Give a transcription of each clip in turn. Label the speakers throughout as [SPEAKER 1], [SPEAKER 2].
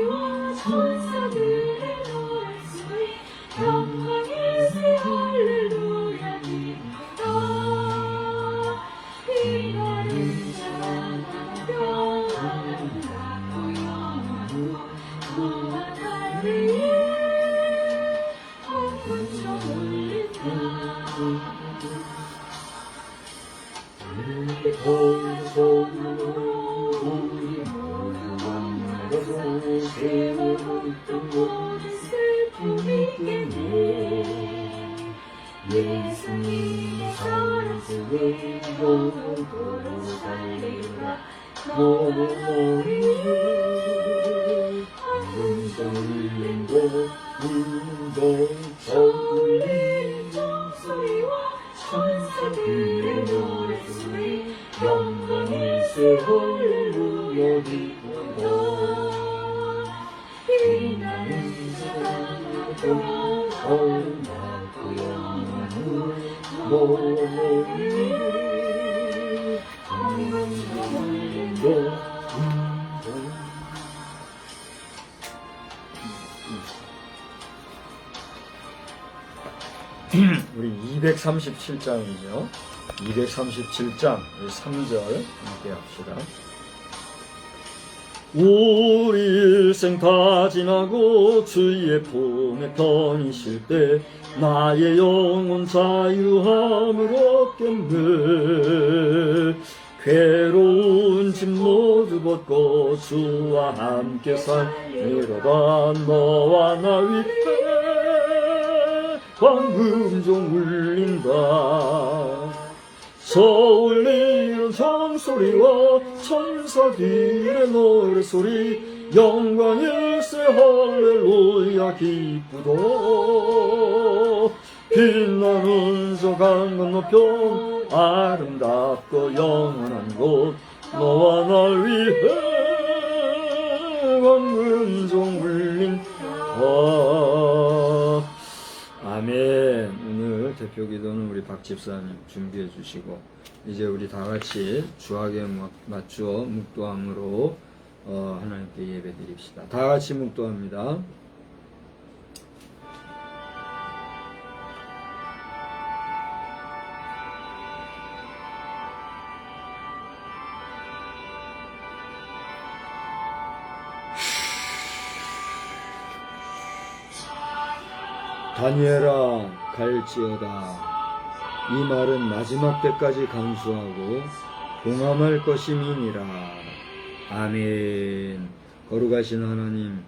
[SPEAKER 1] 천소리와 천사들의 노랫소리 영광일세 할렐루야 기쁘다 빛나는 자가 평안을 낳고 영원하고 너와 달리 헌금처 올린다 손으로 우리 모두 만나서 세월부터 모든 슬픔이 깨네 예수님의 사랑 속에 영원토록 살리라 너와 우리 한금성 울린다 울린다 울린 종소리와 천사들의 노랫소리 영광일세 할렐루야 기쁘다 빛나는 사랑으로 아름답고 영원한 너희 한금성 울린다
[SPEAKER 2] 우리 237장이죠. 237장 3절 함께 합시다. 우리 일생 다 지나고 주의 품에 편히 쉴 때 나의 영혼 자유함을 얻겠네. 괴로운 짐 모두 벗고 주와 함께 살리로다. 너와 나 위해 황금종 울린다. 서울리는 종소리와 천사들의 노래소리 영광일세 할렐루야 기쁘다. 빛나는 저 강 건너편 아름답고 영원한 곳 너와 날 위해 황금종 울린다. 아멘. 오늘 대표 기도는 우리 박 집사님 준비해 주시고 이제 우리 다 같이 주하게 맞추어 묵도함으로 하나님께 예배 드립시다. 다 같이 묵도합니다. 다니엘아 갈지어다. 이 말은 마지막 때까지 간수하고 봉함할 것임이니라. 아멘. 거룩하신 하나님,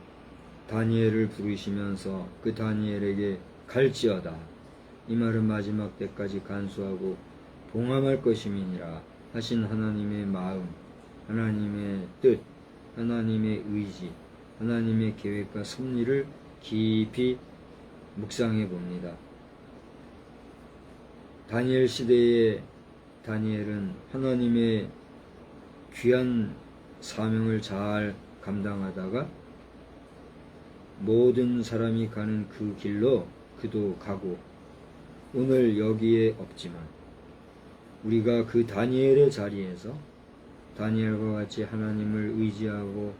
[SPEAKER 2] 다니엘을 부르시면서 그 다니엘에게 갈지어다. 이 말은 마지막 때까지 간수하고 봉함할 것임이니라 하신 하나님의 마음, 하나님의 뜻, 하나님의 의지, 하나님의 계획과 섭리를 깊이 묵상해 봅니다. 다니엘 시대의 다니엘은 하나님의 귀한 사명을 잘 감당하다가 모든 사람이 가는 그 길로 그도 가고 오늘 여기에 없지만 우리가 그 다니엘의 자리에서 다니엘과 같이 하나님을 의지하고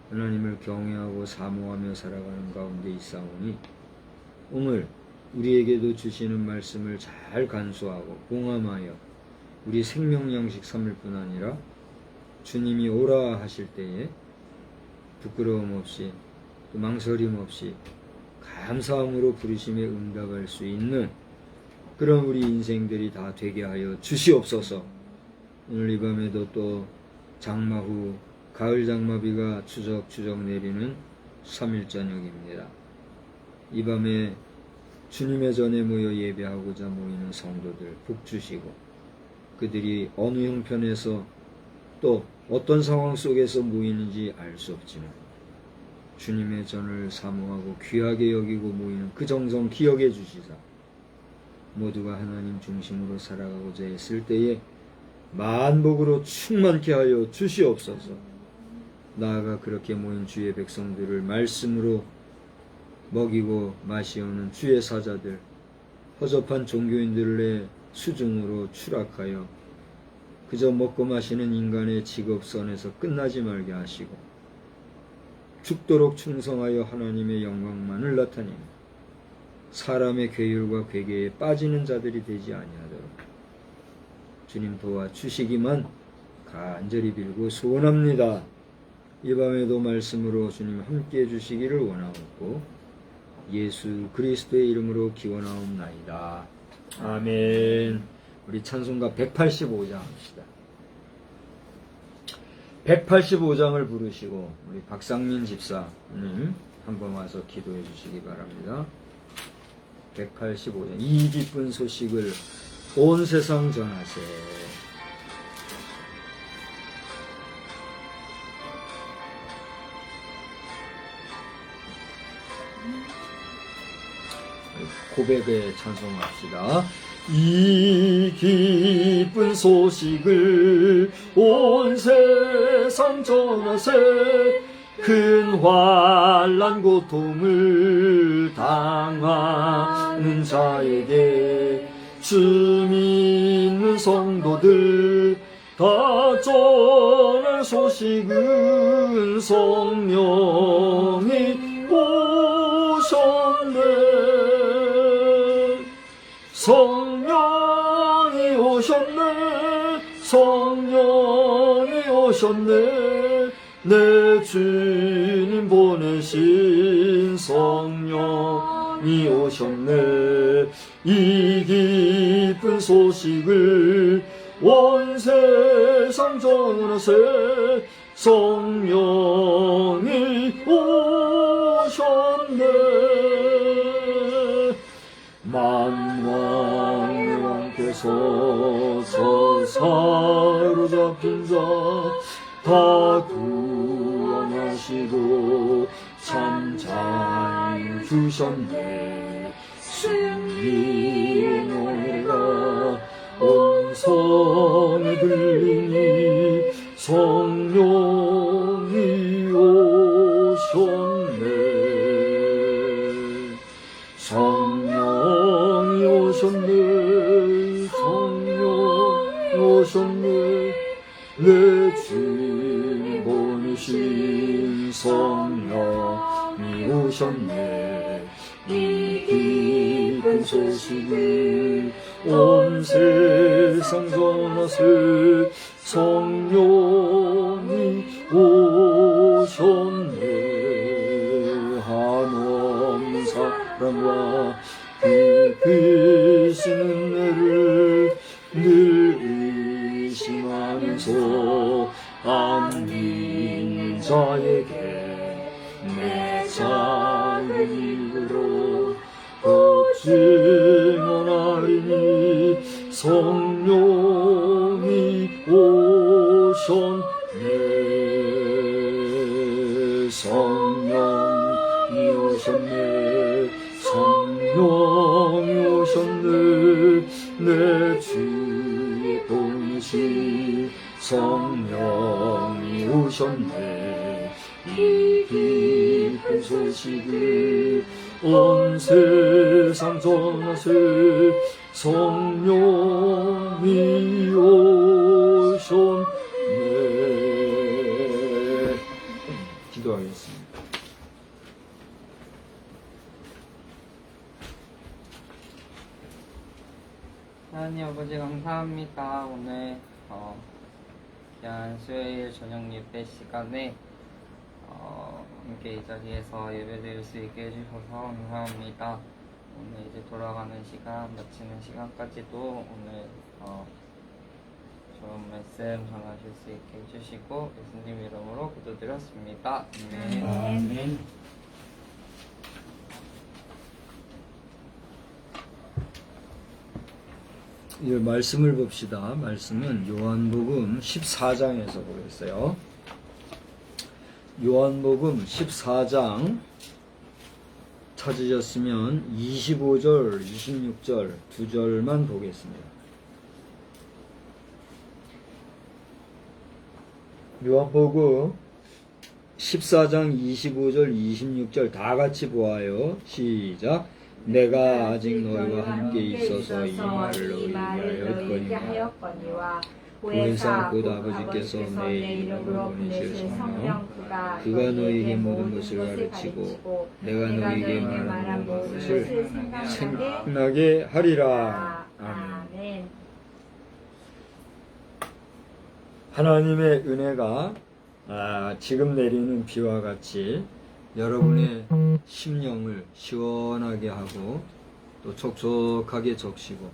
[SPEAKER 2] 하나님을 경외하고 사모하며 살아가는 가운데 있사오니 오늘 우리에게도 주시는 말씀을 잘 간수하고 봉함하여 우리 생명 양식 삼을 뿐 아니라 주님이 오라 하실 때에 부끄러움 없이 또 망설임 없이 감사함으로 부르심에 응답할 수 있는 그런 우리 인생들이 다 되게 하여 주시옵소서. 오늘 이 밤에도 또 장마 후 가을 장마비가 추적추적 내리는 3일 저녁입니다. 이 밤에 주님의 전에 모여 예배하고자 모이는 성도들 복 주시고 그들이 어느 형편에서 또 어떤 상황 속에서 모이는지 알 수 없지만 주님의 전을 사모하고 귀하게 여기고 모이는 그 정성 기억해 주시사 모두가 하나님 중심으로 살아가고자 했을 때에 만복으로 충만케 하여 주시옵소서. 나아가 그렇게 모인 주의 백성들을 말씀으로 먹이고 마시오는 주의 사자들, 허접한 종교인들의 수준으로 추락하여 그저 먹고 마시는 인간의 직업선에서 끝나지 말게 하시고 죽도록 충성하여 하나님의 영광만을 나타내며 사람의 괴율과 괴계에 빠지는 자들이 되지 아니하도록 주님 도와주시기만 간절히 빌고 소원합니다. 이 밤에도 말씀으로 주님 함께해 주시기를 원하옵고 예수 그리스도의 이름으로 기원하옵나이다. 아멘. 우리 찬송가 185장 합시다. 185장을 부르시고 우리 박상민 집사님 한번 와서 기도해 주시기 바랍니다. 185장. 이 기쁜 소식을 온 세상 전하세. 고백에 찬송합시다. 이 기쁜 소식을 온 세상 전하세. 큰 환난 고통을 당하는 자에게 주 믿는 성도들 다 전할 소식은 성령이 오셨네. 성령이 오셨네. 성령이 오셨네. 내 주님 보내신 성령이 오셨네. 이 기쁜 소식을 온 세상 전하세. 성령이 오셨네. 만왕의 왕께서 저 사로잡힌 자 다 구원하시고 참 잘 주셨네. 승리의 노래가 온 성에 들리니 성령이 오셨네. 성령이 오셨네. 성령이 오셨네. 내 주님 보내신 성령이 오셨네. 이 기쁜 소식을 온 세상 전하세. 성령이 오셨네. 한없는 사랑과 깊으신 은혜를 늘 의심하면서 안 믿는 자에게 내 작은 입으로 증언하리니 성령이 오셨네. 성령이 오셨네. 성령이 오셨네. 내 주의 보내신 성령이 오셨네. 이 기쁜 소식을 온 세상 전하세. 성령이 오셨네. 기도하겠습니다.
[SPEAKER 3] 하나님 아버지 감사합니다. 오늘 귀한 수요일 저녁 예배 시간에 함께 이 자리에서 예배드릴 수 있게 해주셔서 감사합니다. 오늘 이제 돌아가는 시간, 마치는 시간까지도 오늘 좋은 말씀 전하실 수 있게 해주시고 예수님 이름으로 기도드렸습니다. 아멘.
[SPEAKER 2] 아멘. 이 말씀을 봅시다. 말씀은 요한복음 14장에서 보겠어요. 요한복음 14장 찾으셨으면 25절, 26절 두 절만 보겠습니다. 요한복음 14장 25절, 26절 다 같이 보아요. 시작. 내가 아직 너희와 함께 있어서 이 말을 너희에게 하였거니와
[SPEAKER 4] 보혜사 곧 아버지께서 내 이름으로 보내실 성령 그가 너희에게 모든 것을 가르치고 내가 너희에게 말한 것을
[SPEAKER 2] 생각나게 하리라.
[SPEAKER 4] 아멘.
[SPEAKER 2] 하나님의 은혜가 지금 내리는 비와 같이 여러분의 심령을 시원하게 하고 또 촉촉하게 적시고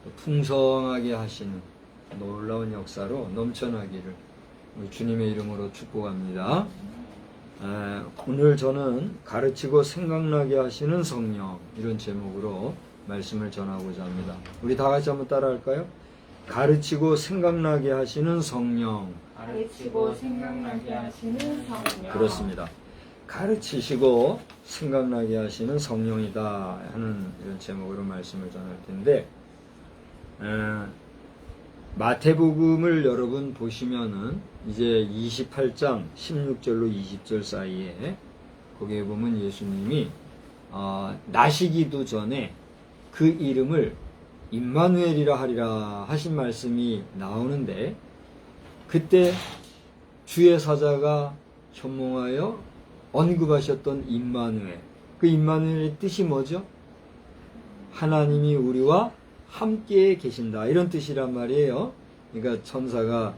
[SPEAKER 2] 또 풍성하게 하시는 놀라운 역사로 넘쳐나기를 우리 주님의 이름으로 축복합니다. 오늘 저는 가르치고 생각나게 하시는 성령, 이런 제목으로 말씀을 전하고자 합니다. 우리 다 같이 한번 따라할까요? 가르치고 생각나게 하시는 성령.
[SPEAKER 4] 가르치고 생각나게 하시는 성령.
[SPEAKER 2] 그렇습니다. 가르치시고 생각나게 하시는 성령이다 하는 이런 제목으로 말씀을 전할 텐데, 마태복음을 여러분 보시면은 이제 28장 16절로 20절 사이에 거기에 보면 예수님이 나시기도 전에 그 이름을 임마누엘이라 하리라 하신 말씀이 나오는데, 그때 주의 사자가 현몽하여 언급하셨던 임마누엘, 그 임마누엘의 뜻이 뭐죠? 하나님이 우리와 함께 계신다, 이런 뜻이란 말이에요. 그러니까 천사가,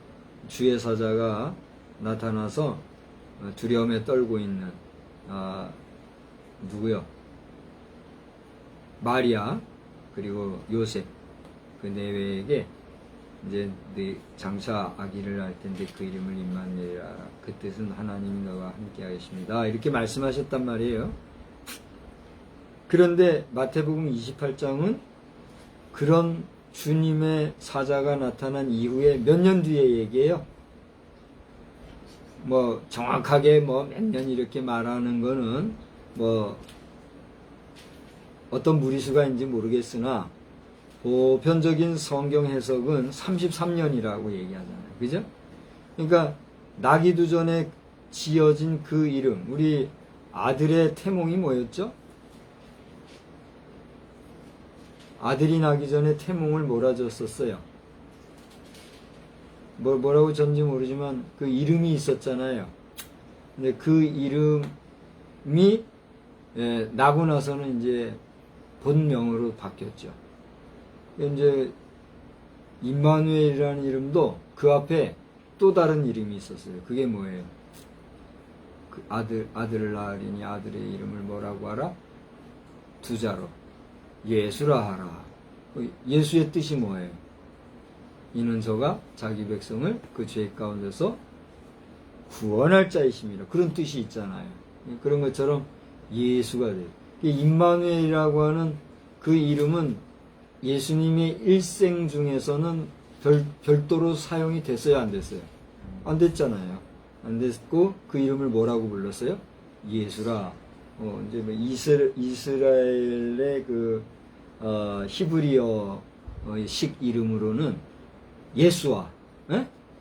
[SPEAKER 2] 주의 사자가 나타나서 두려움에 떨고 있는 누구요? 마리아 그리고 요셉, 그 내외에게 이제 네 장차 아기를 낳을 텐데 그 이름을 임마누엘이라, 그 뜻은 하나님이 너와 함께 하십니다, 이렇게 말씀하셨단 말이에요. 그런데 마태복음 28장은 그런 주님의 사자가 나타난 이후에 몇 년 뒤에 얘기해요. 뭐 정확하게 뭐 몇 년 이렇게 말하는 거는 뭐 어떤 무리수가인지 모르겠으나 보편적인 성경 해석은 33년이라고 얘기하잖아요. 그죠? 그러니까 나기도 전에 지어진 그 이름, 우리 아들의 태몽이 뭐였죠? 아들이 나기 전에 태몽을 몰아줬었어요. 뭐라고 전지 모르지만 그 이름이 있었잖아요. 근데 그 이름이 나고 나서는 이제 본명으로 바뀌었죠. 이제 임마누엘이라는 이름도 그 앞에 또 다른 이름이 있었어요. 그게 뭐예요? 그 아들을 낳으리니 아들의 이름을 뭐라고 하라? 두 자로 예수라 하라. 예수의 뜻이 뭐예요? 이는 저가 자기 백성을 그 죄 가운데서 구원할 자이십니다, 그런 뜻이 있잖아요. 그런 것처럼 예수가 돼요. 임마누엘이라고 하는 그 이름은 예수님의 일생 중에서는 별도로 사용이 됐어요, 안 됐어요? 안 됐잖아요. 안 됐고 그 이름을 뭐라고 불렀어요? 예수라. 이제 뭐 이스라엘의 그 히브리어식 이름으로는 예수아,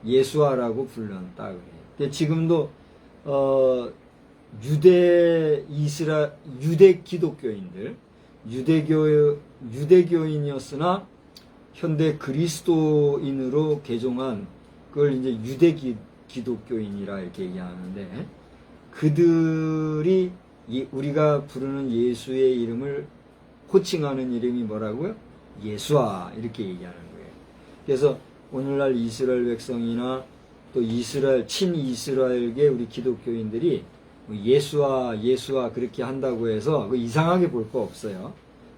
[SPEAKER 2] 예수아라고 불렀다 그래요. 지금도 유대 기독교인들, 유대교인이었으나 현대 그리스도인으로 개종한 그걸 이제 유대 기독교인이라 이렇게 얘기하는데, 그들이 우리가 부르는 예수의 이름을 호칭하는 이름이 뭐라고요? 예수아, 이렇게 얘기하는 거예요. 그래서 오늘날 이스라엘 백성이나 또 친이스라엘계 우리 기독교인들이 예수아 그렇게 한다고 해서 이상하게 볼 거 없어요.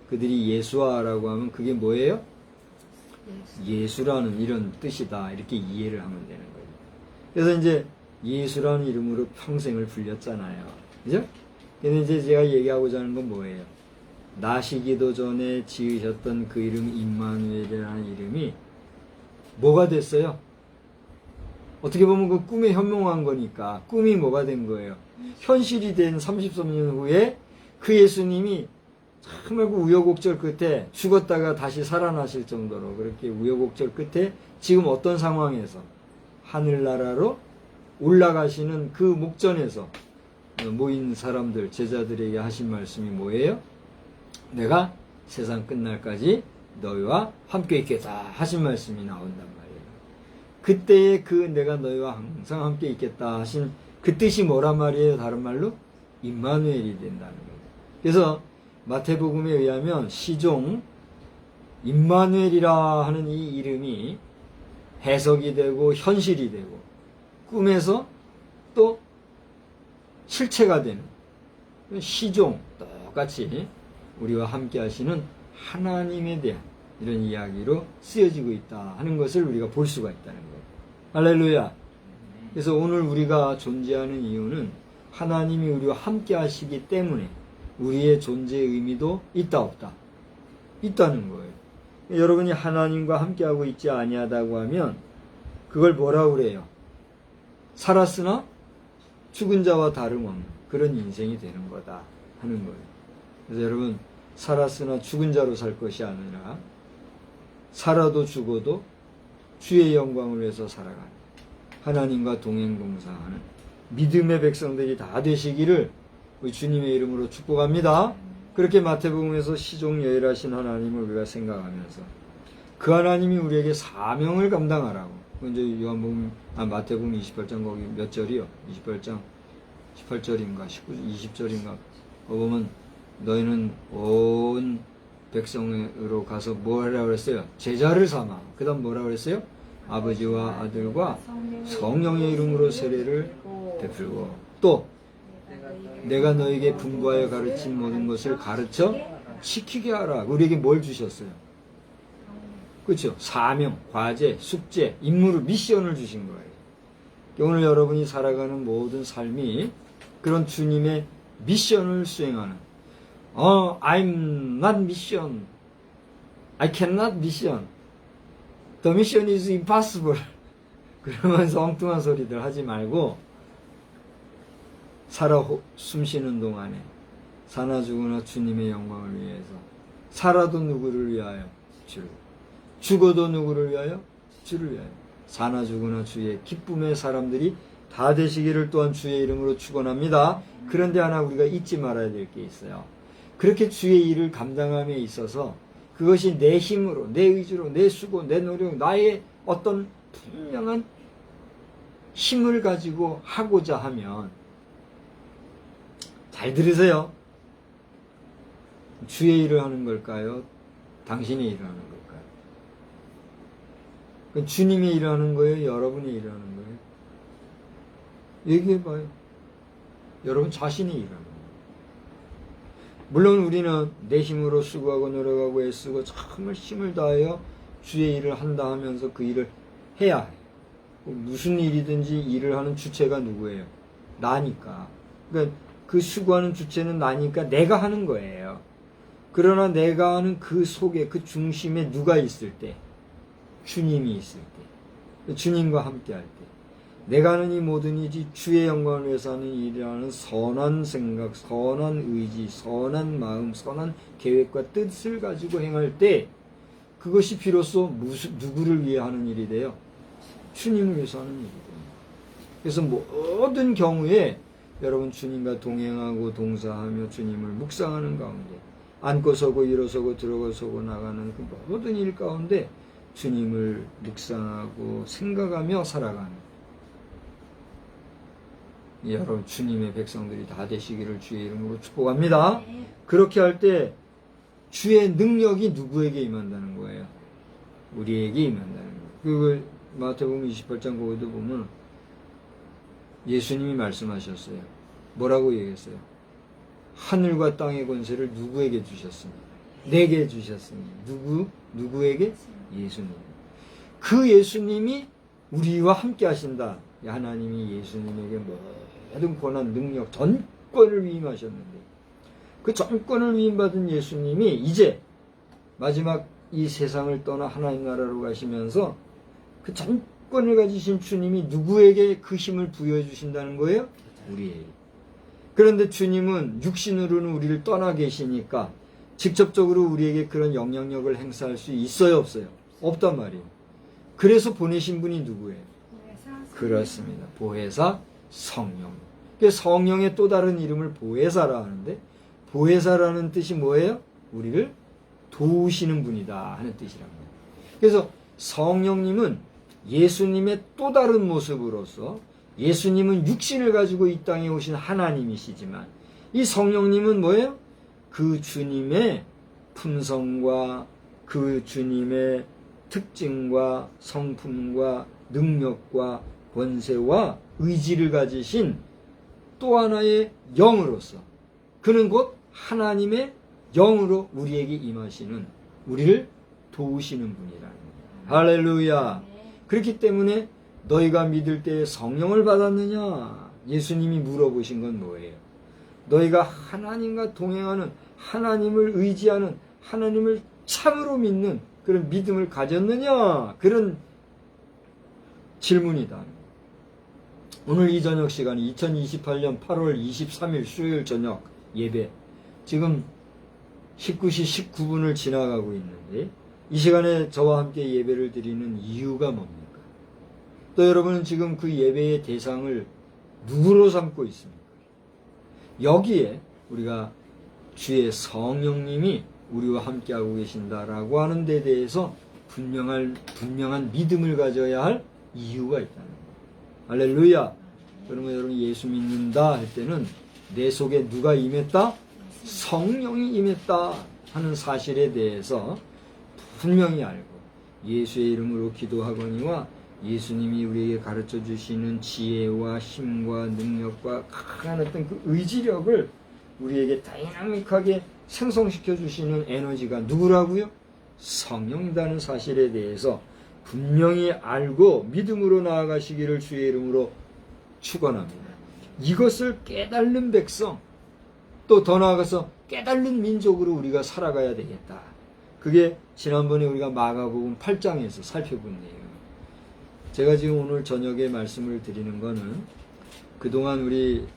[SPEAKER 2] 그들이 예수아라고 하면 그게 뭐예요? 예수라는 이런 뜻이다, 이렇게 이해를 하면 되는 거예요. 그래서 이제 예수라는 이름으로 평생을 불렸잖아요. 그죠? 근데 이제 제가 얘기하고자 하는 건 뭐예요? 나시기도 전에 지으셨던 그 이름 임마누엘이라는 이름이 뭐가 됐어요? 어떻게 보면 그 꿈에 현몽한 거니까 꿈이 뭐가 된 거예요? 현실이 된 33년 후에 그 예수님이 정말 그 우여곡절 끝에 죽었다가 다시 살아나실 정도로 그렇게 우여곡절 끝에 지금 어떤 상황에서 하늘나라로 올라가시는 그 목전에서 모인 사람들, 제자들에게 하신 말씀이 뭐예요? 내가 세상 끝날까지 너희와 함께 있겠다 하신 말씀이 나온단 말이에요. 그때에 그 내가 너희와 항상 함께 있겠다 하신 그 뜻이 뭐란 말이에요? 다른 말로 임마누엘이 된다는 거예요. 그래서 마태복음에 의하면 시종 임마누엘이라 하는 이 이름이 해석이 되고 현실이 되고 꿈에서 또 실체가 되는 시종, 똑같이 우리와 함께 하시는 하나님에 대한 이런 이야기로 쓰여지고 있다 하는 것을 우리가 볼 수가 있다는 거예요. 할렐루야. 그래서 오늘 우리가 존재하는 이유는 하나님이 우리와 함께 하시기 때문에 우리의 존재의 의미도 있다 없다? 있다는 거예요. 여러분이 하나님과 함께하고 있지 아니하다고 하면 그걸 뭐라고 그래요? 살았으나 죽은 자와 다름없는 그런 인생이 되는 거다 하는 거예요. 그래서 여러분 살았으나 죽은 자로 살 것이 아니라 살아도 죽어도 주의 영광을 위해서 살아가는 하나님과 동행동사하는 믿음의 백성들이 다 되시기를 우리 주님의 이름으로 축복합니다. 그렇게 마태복음에서 시종여일하신 하나님을 우리가 생각하면서 그 하나님이 우리에게 사명을 감당하라고 이제 요한복음 마태복음 28장 거기 몇 절이요? 28장 18절인가 20절인가 보면 너희는 온 백성으로 가서 뭐 하라고 그랬어요? 제자를 삼아. 그 다음 뭐라고 그랬어요? 아버지와 아들과 성령의 이름으로 세례를 베풀고 또 내가 너에게 분부하여 가르친 모든 것을 가르쳐 지키게 하라. 우리에게 뭘 주셨어요? 그렇죠? 사명, 과제, 숙제, 임무를, 미션을 주신 거예요. 오늘 여러분이 살아가는 모든 삶이 그런 주님의 미션을 수행하는 I'm not mission. I cannot mission. The mission is impossible. 그러면서 엉뚱한 소리들 하지 말고 살아 숨쉬는 동안에 사나 죽으나 주님의 영광을 위해서 살아도 누구를 위하여? 주를. 죽어도 누구를 위하여? 주를 위하여. 사나 죽으나 주의 기쁨의 사람들이 다 되시기를 또한 주의 이름으로 축원합니다. 그런데 하나 우리가 잊지 말아야 될 게 있어요. 그렇게 주의 일을 감당함에 있어서 그것이 내 힘으로, 내 의지로, 내 수고, 내 노력, 나의 어떤 분명한 힘을 가지고 하고자 하면 잘 들으세요. 주의 일을 하는 걸까요? 당신의 일을 하는 걸까요? 주님의 일을 하는 거예요? 여러분의 일을 하는 거예요? 얘기해봐요. 여러분 자신의 일을 하는 거예요. 물론 우리는 내 힘으로 수고하고 노력하고 애쓰고 정말 힘을 다하여 주의 일을 한다 하면서 그 일을 해야 해요. 무슨 일이든지 일을 하는 주체가 누구예요? 나니까. 그러니까 그 수고하는 주체는 나니까 내가 하는 거예요. 그러나 내가 하는 그 속에 그 중심에 누가 있을 때? 주님이 있을 때. 주님과 함께 할 때. 내가 하는 이 모든 일이 주의 영광을 위해서 하는 일이라는 선한 생각, 선한 의지, 선한 마음, 선한 계획과 뜻을 가지고 행할 때 그것이 비로소 누구를 위해 하는 일이 돼요? 주님을 위해서 하는 일이 돼요. 그래서 모든 경우에 여러분 주님과 동행하고 동사하며 주님을 묵상하는 가운데 앉고 서고 일어서고 들어서고 나가는 그 모든 일 가운데 주님을 묵상하고 생각하며 살아가는 여러분 주님의 백성들이 다 되시기를 주의 이름으로 축복합니다. 그렇게 할 때 주의 능력이 누구에게 임한다는 거예요? 우리에게 임한다는 거예요. 그걸 마태복음 28장 거기도 보면 예수님이 말씀하셨어요. 뭐라고 얘기했어요? 하늘과 땅의 권세를 누구에게 주셨습니까? 내게 주셨습니다. 누구에게? 예수님. 그 예수님이 우리와 함께 하신다. 하나님이 예수님에게 모든 권한, 능력, 전권을 위임하셨는데 그 전권을 위임받은 예수님이 이제 마지막 이 세상을 떠나 하나님 나라로 가시면서 그 전권을 가지신 주님이 누구에게 그 힘을 부여해 주신다는 거예요? 우리에게. 그런데 주님은 육신으로는 우리를 떠나 계시니까 직접적으로 우리에게 그런 영향력을 행사할 수 있어요, 없어요? 없단 말이에요. 그래서 보내신 분이 누구예요? 그렇습니다. 보혜사 성령. 성령의 또 다른 이름을 보혜사라 하는데 보혜사라는 뜻이 뭐예요? 우리를 도우시는 분이다 하는 뜻이랍니다. 그래서 성령님은 예수님의 또 다른 모습으로서 예수님은 육신을 가지고 이 땅에 오신 하나님이시지만 이 성령님은 뭐예요? 그 주님의 품성과 그 주님의 특징과 성품과 능력과 권세와 의지를 가지신 또 하나의 영으로서 그는 곧 하나님의 영으로 우리에게 임하시는 우리를 도우시는 분이라는 거예요. 할렐루야. 그렇기 때문에 너희가 믿을 때에 성령을 받았느냐? 예수님이 물어보신 건 뭐예요? 너희가 하나님과 동행하는 하나님을 의지하는 하나님을 참으로 믿는 그런 믿음을 가졌느냐? 그런 질문이다. 오늘 이 저녁 시간이 2028년 8월 23일 수요일 저녁 예배 지금 19시 19분을 지나가고 있는데 이 시간에 저와 함께 예배를 드리는 이유가 뭡니까? 또 여러분은 지금 그 예배의 대상을 누구로 삼고 있습니까? 여기에 우리가 주의 성령님이 우리와 함께하고 계신다라고 하는 데 대해서 분명한 믿음을 가져야 할 이유가 있다는 거예요. 할렐루야. 그러면 여러분 예수 믿는다 할 때는 내 속에 누가 임했다? 성령이 임했다 하는 사실에 대해서 분명히 알고 예수의 이름으로 기도하거니와 예수님이 우리에게 가르쳐 주시는 지혜와 힘과 능력과 강한 어떤 그 의지력을 우리에게 다이나믹하게 생성시켜 주시는 에너지가 누구라고요? 성령이라는 사실에 대해서 분명히 알고 믿음으로 나아가시기를 주의 이름으로 축원합니다. 이것을 깨달는 백성, 또 더 나아가서 깨달는 민족으로 우리가 살아가야 되겠다. 그게 지난번에 우리가 마가복음 8장에서 살펴본 내용. 제가 지금 오늘 저녁에 말씀을 드리는 거는 그동안 우리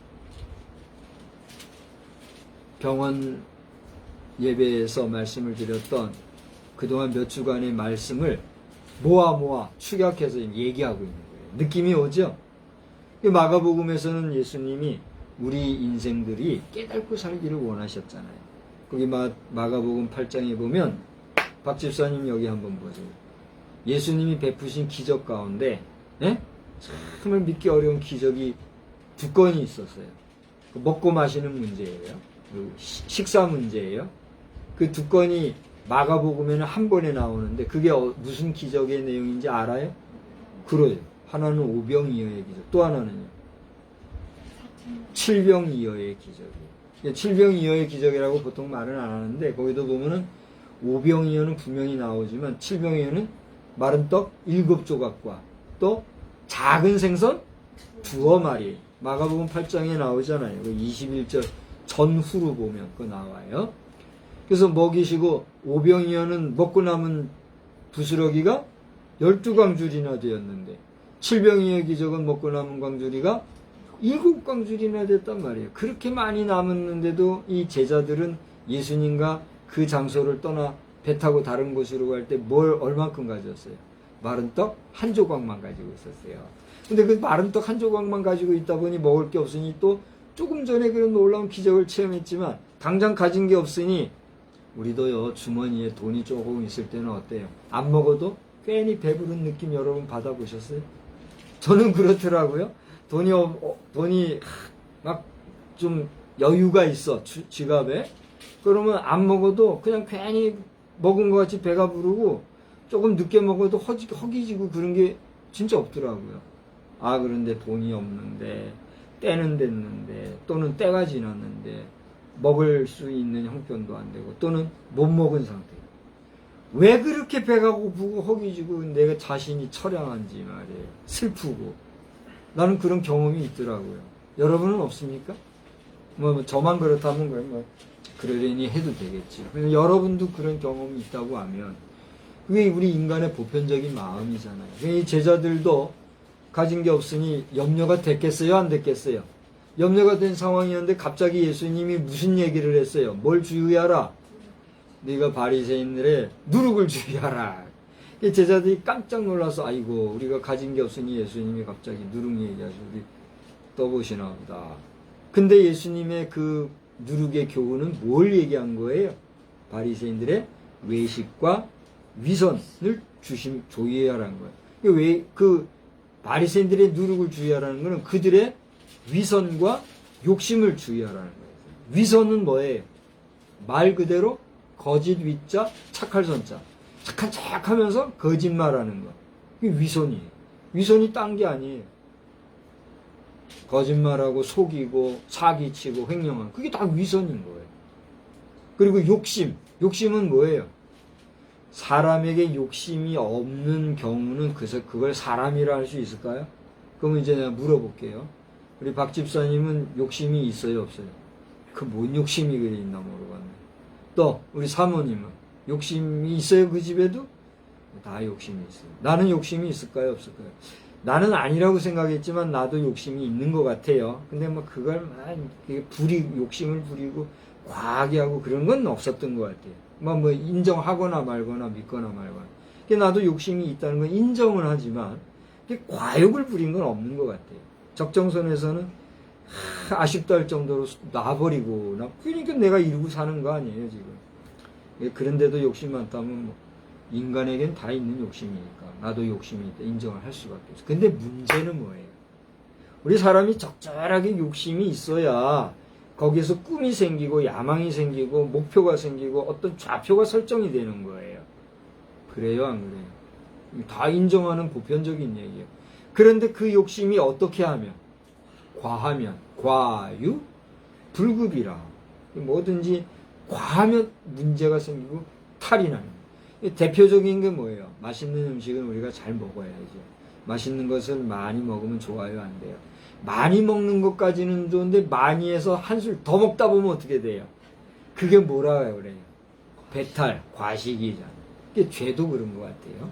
[SPEAKER 2] 병원 예배에서 말씀을 드렸던 그동안 몇 주간의 말씀을 모아 축약해서 얘기하고 있는 거예요. 느낌이 오죠? 마가복음에서는 예수님이 우리 인생들이 깨닫고 살기를 원하셨잖아요. 거기 마가복음 8장에 보면 박 집사님 여기 한번 보세요. 예수님이 베푸신 기적 가운데 정말 믿기 어려운 기적이 두 건이 있었어요. 먹고 마시는 문제예요. 식사 문제예요. 그 두 건이 마가복음에는 한 번에 나오는데 그게 무슨 기적의 내용인지 알아요? 그래요. 하나는 오병이어의 기적, 또 하나는요. 칠병이어의 기적이에요. 칠병이어의 기적이라고 보통 말은 안 하는데 거기도 보면은 오병이어는 분명히 나오지만 칠병이어는 마른 떡 7조각과 또 작은 생선 2마리. 마가복음 8장에 나오잖아요. 21절 전후로 보면 그거 나와요. 그래서 먹이시고 오병이어는 먹고 남은 부스러기가 12광줄이나 되었는데 칠병이어 기적은 먹고 남은 광줄이가 7광줄이나 됐단 말이에요. 그렇게 많이 남았는데도 이 제자들은 예수님과 그 장소를 떠나 배 타고 다른 곳으로 갈 때 뭘 얼만큼 가졌어요? 마른 떡 한 조각만 가지고 있었어요. 근데 그 마른 떡 한 조각만 가지고 있다 보니 먹을 게 없으니 또 조금 전에 그런 놀라운 기적을 체험했지만 당장 가진 게 없으니 우리도요 주머니에 돈이 조금 있을 때는 어때요? 안 먹어도 괜히 배부른 느낌 여러분 받아보셨어요? 저는 그렇더라고요. 돈이 막 좀 여유가 있어 지갑에. 그러면 안 먹어도 그냥 괜히 먹은 것 같이 배가 부르고 조금 늦게 먹어도 허기지고 그런 게 진짜 없더라고요. 아 그런데 돈이 없는데 때는 됐는데 또는 때가 지났는데 먹을 수 있는 형편도 안 되고 또는 못 먹은 상태. 왜 그렇게 배가 고프고 허기지고 내가 자신이 처량한지 말이에요. 슬프고. 나는 그런 경험이 있더라고요. 여러분은 없습니까? 저만 그렇다면 그러려니 해도 되겠지. 여러분도 그런 경험이 있다고 하면 그게 우리 인간의 보편적인 마음이잖아요. 이 제자들도 가진 게 없으니 염려가 됐겠어요? 안 됐겠어요? 염려가 된 상황이었는데 갑자기 예수님이 무슨 얘기를 했어요? 뭘 주의하라? 네가 바리새인들의 누룩을 주의하라. 제자들이 깜짝 놀라서 아이고 우리가 가진 게 없으니 예수님이 갑자기 누룩 얘기하시고 우리 떠보시나 보다. 근데 예수님의 그 누룩의 교훈은 뭘 얘기한 거예요? 바리새인들의 외식과 위선을 조의하라는 거예요. 왜 그 바리새인들의 누룩을 주의하라는 것은 그들의 위선과 욕심을 주의하라는 거예요. 위선은 뭐예요? 말 그대로 거짓 위자, 착할 선자. 착한 척 하면서 거짓말하는 거. 그게 위선이에요. 위선이 딴 게 아니에요. 거짓말하고 속이고 사기치고 횡령하고 그게 다 위선인 거예요. 그리고 욕심. 욕심은 뭐예요? 사람에게 욕심이 없는 경우는 그걸 사람이라 할 수 있을까요? 그러면 이제 내가 물어볼게요. 우리 박 집사님은 욕심이 있어요, 없어요? 그 뭔 욕심이 그리 있나 모르겠네. 또 우리 사모님은 욕심이 있어요, 그 집에도? 다 욕심이 있어요. 나는 욕심이 있을까요, 없을까요? 나는 아니라고 생각했지만 나도 욕심이 있는 것 같아요. 근데 뭐 그걸 막 욕심을 부리고 과하게 하고 그런 건 없었던 것 같아요. 뭐 인정하거나 말거나 믿거나 말거나. 나도 욕심이 있다는 건 인정은 하지만 과욕을 부린 건 없는 것 같아요. 적정선에서는 아쉽다 할 정도로 놔버리고 그러니까 내가 이러고 사는 거 아니에요 지금. 그런데도 욕심 많다면 뭐 인간에겐 다 있는 욕심이니까 나도 욕심이 있다 인정을 할 수밖에 없어요. 근데 문제는 뭐예요? 우리 사람이 적절하게 욕심이 있어야 거기에서 꿈이 생기고 야망이 생기고 목표가 생기고 어떤 좌표가 설정이 되는 거예요. 그래요, 안 그래요? 다 인정하는 보편적인 얘기예요. 그런데 그 욕심이 어떻게 하면? 과하면, 과유, 불급이라. 뭐든지 과하면 문제가 생기고 탈이 나는 거예요. 대표적인 게 뭐예요? 맛있는 음식은 우리가 잘 먹어야죠. 맛있는 것을 많이 먹으면 좋아요, 안 돼요? 많이 먹는 것까지는 좋은데 많이 해서 한술 더 먹다 보면 어떻게 돼요? 그게 뭐라 그래요? 배탈, 과식이잖아요. 그게 죄도 그런 것 같아요.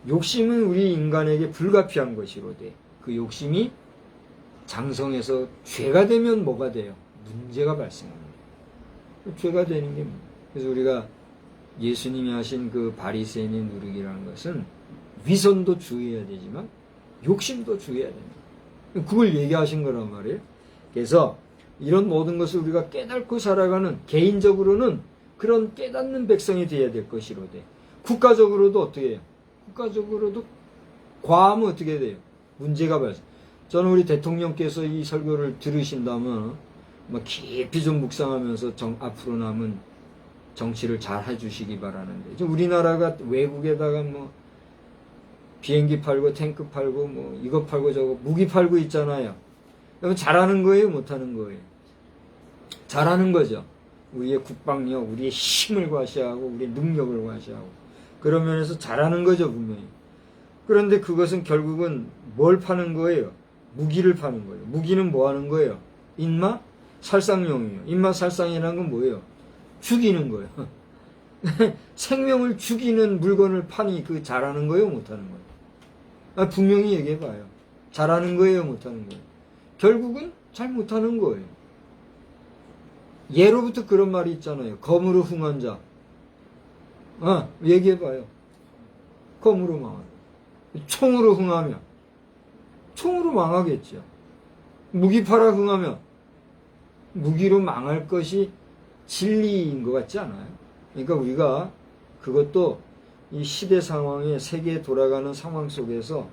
[SPEAKER 2] 욕심은 우리 인간에게 불가피한 것이로되 그 욕심이 장성해서 죄가 되면 뭐가 돼요? 문제가 발생합니다. 죄가 되는 게 뭐예요? 그래서 우리가 예수님이 하신 그 바리새인의 누룩이라는 것은 위선도 주의해야 되지만 욕심도 주의해야 됩니다. 그걸 얘기하신 거란 말이에요. 그래서 이런 모든 것을 우리가 깨닫고 살아가는 개인적으로는 그런 깨닫는 백성이 되어야 될 것이로되 국가적으로도 어떻게 해요? 국가적으로도 과하면 어떻게 돼요? 문제가 발생. 저는 우리 대통령께서 이 설교를 들으신다면 깊이 좀 묵상하면서 앞으로 남은 정치를 잘 해주시기 바라는데 우리나라가 외국에다가 비행기 팔고 탱크 팔고 이거 팔고 저거 무기 팔고 있잖아요. 그럼 잘하는 거예요, 못하는 거예요? 잘하는 거죠. 우리의 국방력, 우리의 힘을 과시하고 우리의 능력을 과시하고 그런 면에서 잘하는 거죠, 분명히. 그런데 그것은 결국은 뭘 파는 거예요? 무기를 파는 거예요. 무기는 뭐 하는 거예요? 인마 살상용이에요. 인마 살상이라는 건 뭐예요? 죽이는 거예요. 생명을 죽이는 물건을 파니 그 잘하는 거예요, 못하는 거예요? 분명히 얘기해봐요. 잘하는 거예요, 못하는 거예요? 결국은 잘 못하는 거예요. 예로부터 그런 말이 있잖아요. 검으로 흥한 자. 얘기해봐요. 검으로 망하는. 총으로 흥하면 총으로 망하겠죠. 무기 팔아 흥하면 무기로 망할 것이 진리인 것 같지 않아요? 그러니까 우리가 그것도 이 시대 상황에 세계에 돌아가는 상황 속에서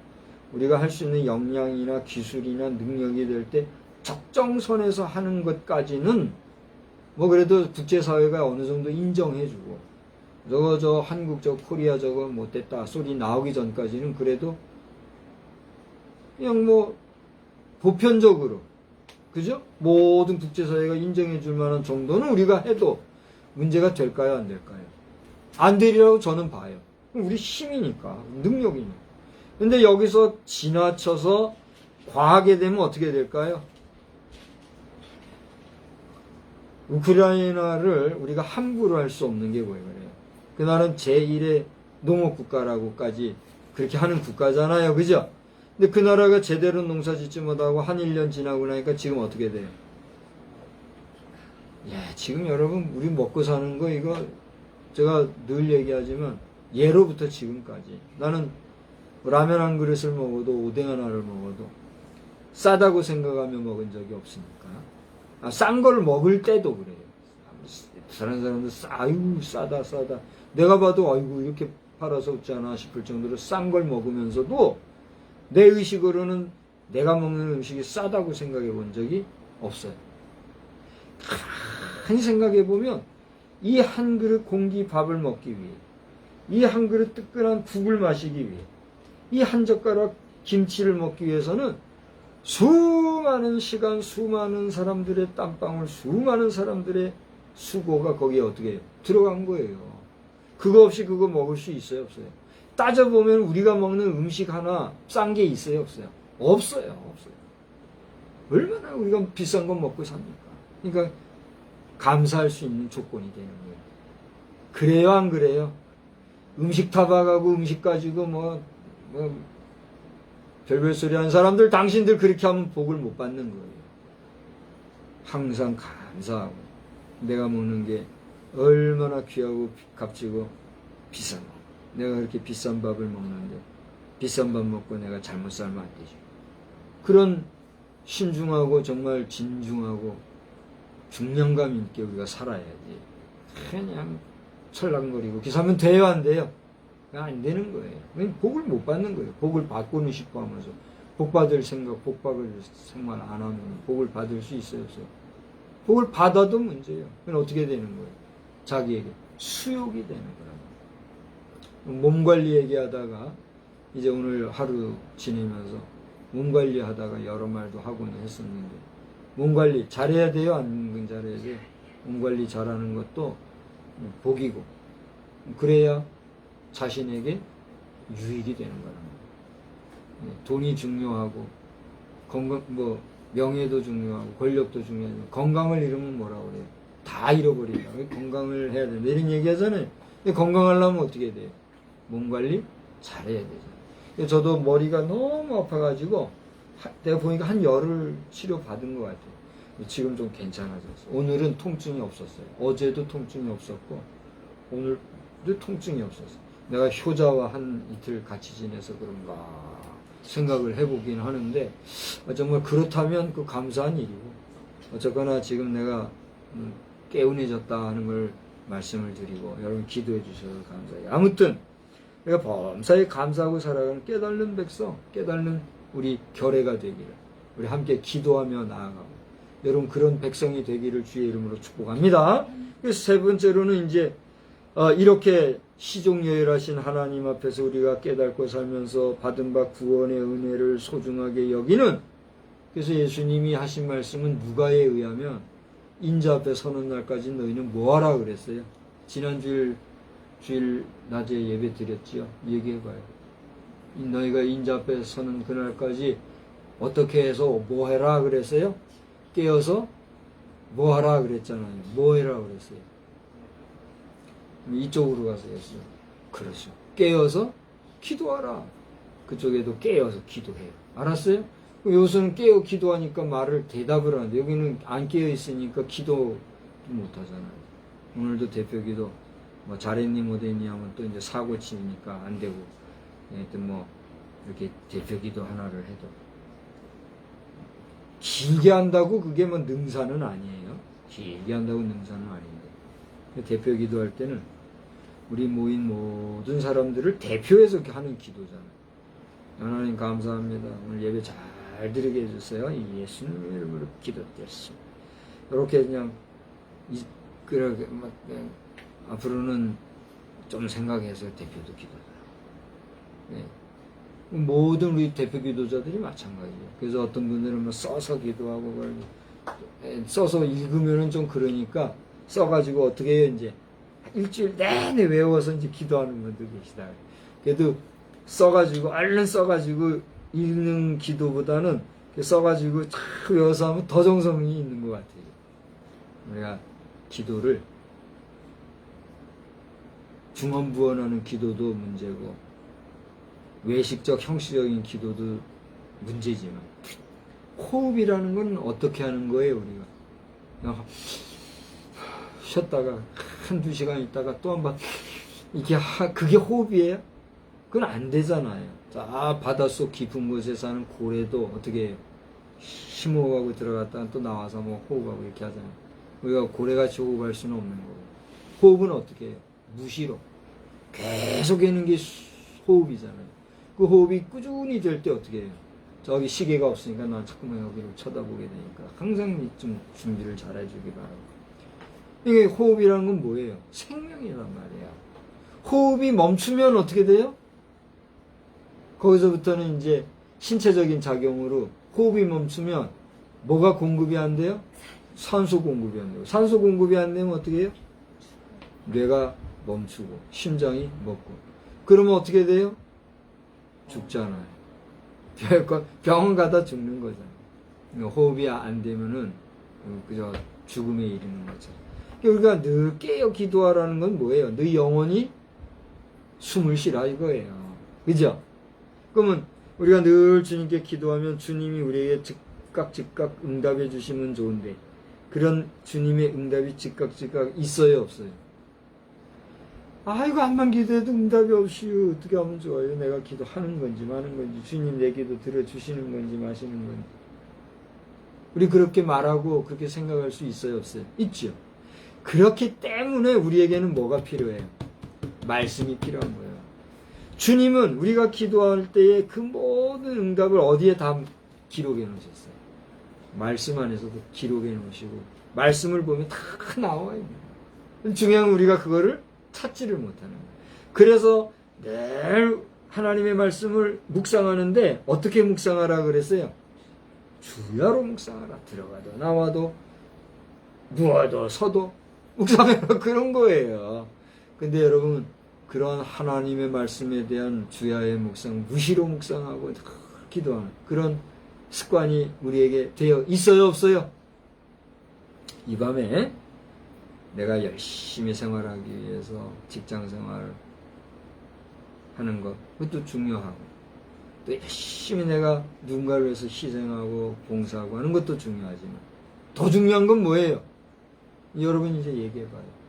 [SPEAKER 2] 우리가 할 수 있는 역량이나 기술이나 능력이 될 때 적정선에서 하는 것까지는 그래도 국제사회가 어느 정도 인정해주고 저 한국 코리아 저거 못됐다 소리 나오기 전까지는 그래도 그냥 보편적으로 그죠? 모든 국제사회가 인정해줄 만한 정도는 우리가 해도 문제가 될까요, 안 될까요? 안 되리라고 저는 봐요. 우리 힘이니까, 능력이니까. 근데 여기서 지나쳐서 과하게 되면 어떻게 될까요? 우크라이나를 우리가 함부로 할 수 없는 게 뭐예요? 그 나라는 제1의 농업국가라고까지 그렇게 하는 국가잖아요. 그죠? 근데 그 나라가 제대로 농사 짓지 못하고 한 1년 지나고 나니까 지금 어떻게 돼요? 지금 여러분 우리 먹고 사는 거 이거 제가 늘 얘기하지만 예로부터 지금까지 나는 라면 한 그릇을 먹어도 오뎅 하나를 먹어도 싸다고 생각하며 먹은 적이 없으니까 싼 걸 먹을 때도 그래요. 다른 사람들 아이고 싸다 내가 봐도 아이고 이렇게 팔아서 웃잖아 싶을 정도로 싼 걸 먹으면서도 내 의식으로는 내가 먹는 음식이 싸다고 생각해 본 적이 없어요. 가만히 생각해 보면 이 한 그릇 공기 밥을 먹기 위해, 이 한 그릇 뜨끈한 국을 마시기 위해, 이 한 젓가락 김치를 먹기 위해서는 수많은 시간, 수많은 사람들의 땀방울, 수많은 사람들의 수고가 거기에 어떻게 해요? 들어간 거예요. 그거 없이 그거 먹을 수 있어요? 없어요? 따져보면 우리가 먹는 음식 하나 싼 게 있어요? 없어요? 없어요. 없어요. 얼마나 우리가 비싼 거 먹고 삽니까? 그러니까 감사할 수 있는 조건이 되는 거예요. 그래요, 안 그래요? 음식 타박하고 음식 가지고 별별 소리 하는 사람들, 당신들 그렇게 하면 복을 못 받는 거예요. 항상 감사하고 내가 먹는 게 얼마나 귀하고 값지고 비싼 거. 내가 그렇게 비싼 밥을 먹는데 비싼 밥 먹고 내가 잘못 살면 안 되죠. 그런 신중하고 정말 진중하고 중량감 있게 우리가 살아야지. 그냥 철랑거리고 기사하면 돼요, 안 돼요? 안 되는 거예요. 복을 못 받는 거예요. 복을 받고는 싶어 하면서 복 받을 생각, 복 받을 생활 안 하면 복을 받을 수 있어요, 없어요? 복을 받아도 문제예요. 그럼 어떻게 되는 거예요? 자기에게 수욕이 되는 거라고. 몸 관리 얘기하다가 이제 오늘 하루 지내면서 몸 관리 하다가 여러 말도 하고는 했었는데, 몸 관리 잘해야 돼요? 안 잘해야 돼요? 몸 관리 잘하는 것도 복이고, 그래야 자신에게 유익이 되는 거랍니다. 돈이 중요하고, 건강, 명예도 중요하고, 권력도 중요하고, 건강을 잃으면 뭐라고 그래요? 다 잃어버린다. 건강을 해야 된다. 이런 얘기 하잖아요. 건강하려면 어떻게 돼요? 몸 관리 잘해야 되잖아요. 저도 머리가 너무 아파가지고, 내가 보니까 한 열흘 치료 받은 것 같아요. 지금 좀 괜찮아졌어요. 오늘은 통증이 없었어요. 어제도 통증이 없었고, 오늘도 통증이 없었어요. 내가 효자와 한 이틀 같이 지내서 그런가 생각을 해보긴 하는데, 정말 그렇다면 그 감사한 일이고, 어쨌거나 지금 내가 깨운해졌다 하는 걸 말씀을 드리고, 여러분 기도해 주셔서 감사해요. 아무튼 내가 범사에 감사하고 살아가는 깨달는 백성, 깨달는 우리 결례가 되기를, 우리 함께 기도하며 나아가고, 여러분 그런 백성이 되기를 주의 이름으로 축복합니다. 그래서 세 번째로는 이제 이렇게 시종여일하신 하나님 앞에서 우리가 깨닫고 살면서 받은 바 구원의 은혜를 소중하게 여기는, 그래서 예수님이 하신 말씀은 누가에 의하면 인자 앞에 서는 날까지 너희는 뭐하라 그랬어요? 지난 주일 낮에 예배 드렸지요. 얘기해봐요. 너희가 인자 앞에 서는 그날까지 어떻게 해서 뭐해라 그랬어요? 깨어서 뭐하라 그랬잖아요. 뭐해라 그랬어요? 이쪽으로 가서 했어요. 그렇죠. 깨어서 기도하라. 그쪽에도 깨어서 기도해요. 알았어요? 요새는 깨어 기도하니까 말을 대답을 하는데, 여기는 안 깨어 있으니까 기도 못 하잖아요. 오늘도 대표 기도 잘했니 못했니 하면 또 이제 사고 치니까 안 되고, 하여튼 이렇게 대표 기도 하나를 해도 길게 한다고 그게 능사는 아니에요. 길게 한다고 능사는 아닌데, 대표 기도할 때는 우리 모인 모든 사람들을 대표해서 하는 기도잖아요. 하나님 감사합니다. 오늘 예배 잘 드리게 해주세요. 예수님 이름으로 기도드렸습니다. 이렇게 그냥 그렇게 앞으로는 좀 생각해서 대표도 기도하라. 네. 모든 우리 대표 기도자들이 마찬가지예요. 그래서 어떤 분들은 써서 기도하고, 써서 읽으면은 좀 그러니까 써가지고 어떻게 해요? 이제 일주일 내내 외워서 이제 기도하는 분들 계시다. 그래도 써가지고 얼른 써가지고 읽는 기도보다는 써가지고 쫙 외워서 하면 더 정성이 있는 것 같아요. 우리가 기도를 중언부언하는 기도도 문제고, 외식적 형식적인 기도도 문제지만, 호흡이라는 건 어떻게 하는 거예요? 우리가 그냥 쉬었다가 한두 시간 있다가 또 한 번 이게 그게 호흡이에요? 그건 안 되잖아요. 자, 바닷속 깊은 곳에 사는 고래도 어떻게 해요? 심호흡하고 들어갔다가 또 나와서 호흡하고 이렇게 하잖아요. 우리가 고래같이 호흡할 수는 없는 거고, 호흡은 어떻게 해요? 무시로 계속 하는 게 호흡이잖아요. 그 호흡이 꾸준히 될 때 어떻게 해요? 저기 시계가 없으니까 난 자꾸만 여기를 쳐다보게 되니까 항상 좀 준비를 잘 해주기 바라고. 이게 호흡이라는 건 뭐예요? 생명이란 말이야. 호흡이 멈추면 어떻게 돼요? 거기서부터는 이제 신체적인 작용으로 호흡이 멈추면 뭐가 공급이 안 돼요? 산소 공급이 안 돼요. 산소 공급이 안 되면 어떻게 해요? 뇌가 멈추고 심장이 멎고. 그러면 어떻게 돼요? 죽잖아요. 병원 가다 죽는 거잖아요. 호흡이 안 되면은 그저 죽음에 이르는 거죠. 우리가 늘 깨어 기도하라는 건 뭐예요? 너 영혼이 숨을 쉬라 이거예요. 그죠? 그러면 우리가 늘 주님께 기도하면 주님이 우리에게 즉각 응답해 주시면 좋은데 그런 주님의 응답이 즉각 있어요 없어요? 아이고 암만 기도해도 응답이 없이 어떻게 하면 좋아요? 내가 기도하는 건지 마는 건지 주님 내 기도 들어주시는 건지 마시는 건지 우리 그렇게 말하고 그렇게 생각할 수 있어요 없어요? 있죠. 그렇기 때문에 우리에게는 뭐가 필요해요? 말씀이 필요한 거예요. 주님은 우리가 기도할 때에 그 모든 응답을 어디에 다 기록해 놓으셨어요? 말씀 안에서도 기록해 놓으시고 말씀을 보면 다 나와요. 중요한 건 우리가 그거를 찾지를 못하는 거예요. 그래서 늘 하나님의 말씀을 묵상하는데 어떻게 묵상하라 그랬어요? 주야로 묵상하라. 들어가도 나와도 누워도 서도 묵상하라 그런 거예요. 근데 여러분 그런 하나님의 말씀에 대한 주야의 묵상, 무시로 묵상하고 기도하는 그런 습관이 우리에게 되어 있어요 없어요? 이 밤에 내가 열심히 생활하기 위해서 직장생활 하는 것 그것도 중요하고 또 열심히 내가 누군가를 위해서 희생하고 봉사하고 하는 것도 중요하지만 더 중요한 건 뭐예요? 여러분이 이제 얘기해봐요.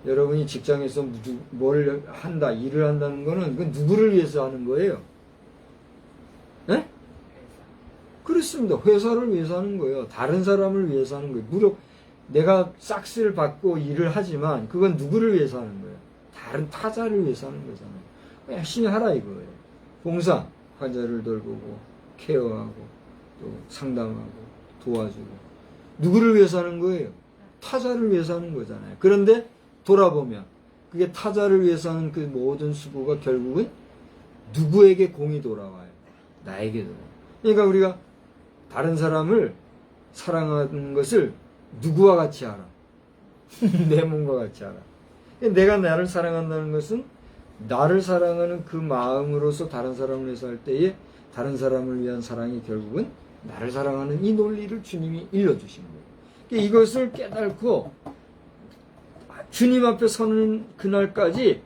[SPEAKER 2] 여러분이 직장에서 뭘 한다, 일을 한다는 거는 그 누구를 위해서 하는 거예요? 네? 그렇습니다. 회사를 위해서 하는 거예요. 다른 사람을 위해서 하는 거예요. 무려 내가 싹스를 받고 일을 하지만 그건 누구를 위해서 하는 거예요? 다른 타자를 위해서 하는 거잖아요. 열심히 하라 이거예요. 봉사, 환자를 돌보고 케어하고 또 상담하고 도와주고 누구를 위해서 하는 거예요? 타자를 위해서 하는 거잖아요. 그런데 돌아보면 그게 타자를 위해서 하는 그 모든 수고가 결국은 누구에게 공이 돌아와요? 나에게 돌아와요. 그러니까 우리가 다른 사람을 사랑하는 것을 누구와 같이 알아? 내 몸과 같이 알아. 내가 나를 사랑한다는 것은 나를 사랑하는 그 마음으로서 다른 사람을 위해서 할 때에 다른 사람을 위한 사랑이 결국은 나를 사랑하는 이 논리를 주님이 일러주신 거예요. 그러니까 이것을 깨닫고 주님 앞에 서는 그날까지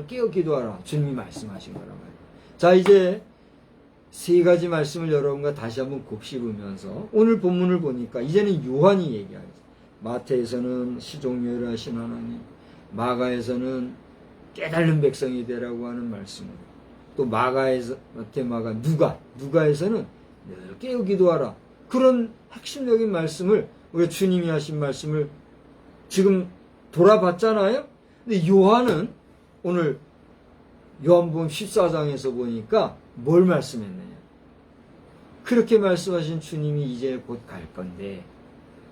[SPEAKER 2] 깨어 기도하라. 주님이 말씀하신 거란 말이에요. 자, 이제 세 가지 말씀을 여러분과 다시 한번 곱씹으면서 오늘 본문을 보니까 이제는 요한이 얘기하겠어요. 마태에서는 시종유를 하신 하나님, 마가에서는 깨달은 백성이 되라고 하는 말씀으로, 또 마가에서 누가에서는 늘 깨어 기도하라. 그런 핵심적인 말씀을 우리 주님이 하신 말씀을 지금 돌아봤잖아요. 근데 요한은 오늘 요한복음 14장에서 보니까 뭘 말씀했느냐. 그렇게 말씀하신 주님이 이제 곧 갈 건데